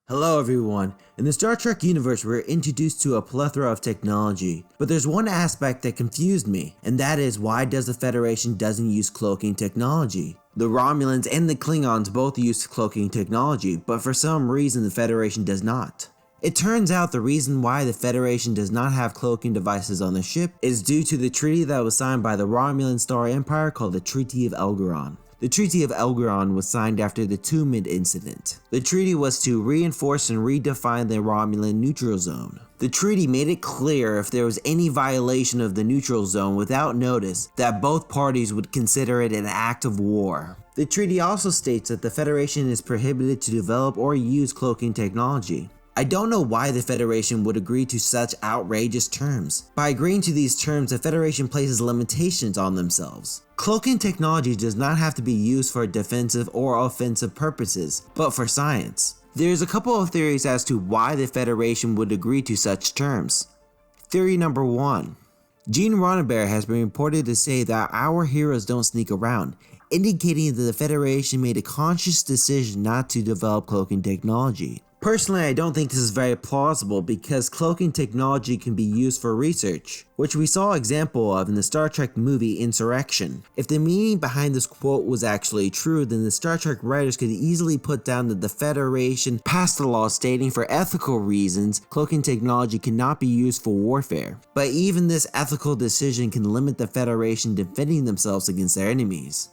Hello everyone. In the Star Trek universe, we're introduced to a plethora of technology, but there's one aspect that confused me, and that is why does the Federation doesn't use cloaking technology? The Romulans and the Klingons both use cloaking technology, but for some reason the Federation does not. It turns out the reason why the Federation does not have cloaking devices on the ship is due to the treaty that was signed by the Romulan Star Empire called the Treaty of Elgran. The Treaty of Elgran was signed after the Two-Mid incident. The treaty was to reinforce and redefine the Romulan neutral zone. The treaty made it clear if there was any violation of the neutral zone without notice that both parties would consider it an act of war. The treaty also states that the Federation is prohibited to develop or use cloaking technology. I don't know why the Federation would agree to such outrageous terms. By agreeing to these terms, the Federation places limitations on themselves. Cloaking technology does not have to be used for defensive or offensive purposes, but for science. There's a couple of theories as to why the Federation would agree to such terms. Theory number 1. Gene Roddenberry has been reported to say that our heroes don't sneak around, indicating that the Federation made a conscious decision not to develop cloaking technology. Personally, I don't think this is very plausible because cloaking technology can be used for research, which we saw an example of in the Star Trek movie Insurrection. If the meaning behind this quote was actually true, then the Star Trek writers could easily put down that the Federation passed a law stating for ethical reasons cloaking technology cannot be used for warfare. But even this ethical decision can limit the Federation defending themselves against their enemies.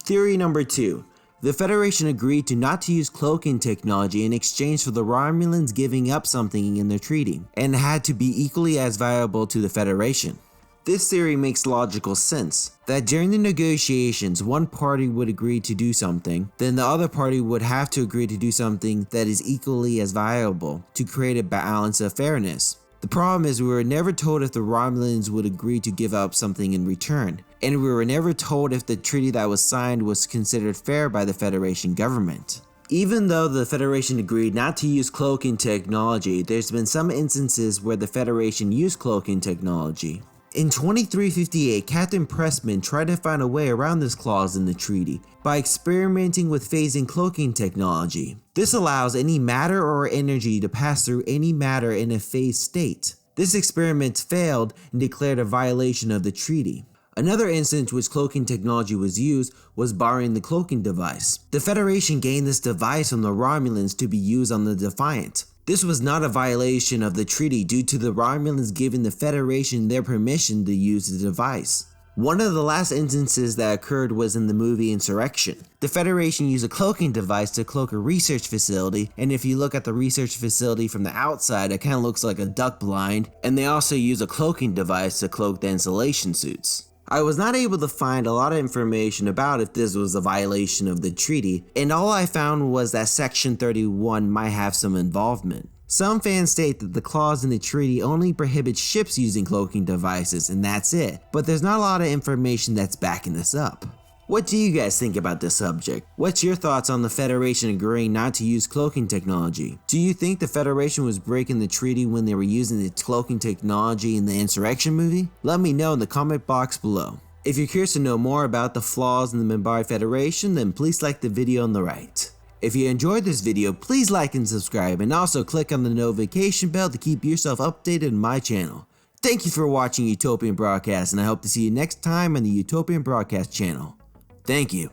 Theory number 2. The Federation agreed to not to use cloaking technology in exchange for the Romulans giving up something in their treaty, and had to be equally as valuable to the Federation. This theory makes logical sense, that during the negotiations one party would agree to do something, then the other party would have to agree to do something that is equally as valuable to create a balance of fairness. The problem is we were never told if the Romulans would agree to give up something in return, and we were never told if the treaty that was signed was considered fair by the Federation government. Even though the Federation agreed not to use cloaking technology, there's been some instances where the Federation used cloaking technology. In 2358, Captain Pressman tried to find a way around this clause in the treaty by experimenting with phasing cloaking technology. This allows any matter or energy to pass through any matter in a phased state. This experiment failed and declared a violation of the treaty. Another instance which cloaking technology was used was borrowing the cloaking device. The Federation gained this device from the Romulans to be used on the Defiant. This was not a violation of the treaty due to the Romulans giving the Federation their permission to use the device. One of the last instances that occurred was in the movie Insurrection. The Federation used a cloaking device to cloak a research facility, and if you look at the research facility from the outside, it kind of looks like a duck blind, and they also use a cloaking device to cloak the insulation suits. I was not able to find a lot of information about if this was a violation of the treaty, and all I found was that Section 31 might have some involvement. Some fans state that the clause in the treaty only prohibits ships using cloaking devices, and that's it, but there's not a lot of information that's backing this up. What do you guys think about this subject? What's your thoughts on the Federation agreeing not to use cloaking technology? Do you think the Federation was breaking the treaty when they were using the cloaking technology in the Insurrection movie? Let me know in the comment box below. If you're curious to know more about the flaws in the Minbari Federation, then please like the video on the right. If you enjoyed this video, please like and subscribe, and also click on the notification bell to keep yourself updated on my channel. Thank you for watching Utopian Broadcast, and I hope to see you next time on the Utopian Broadcast channel. Thank you.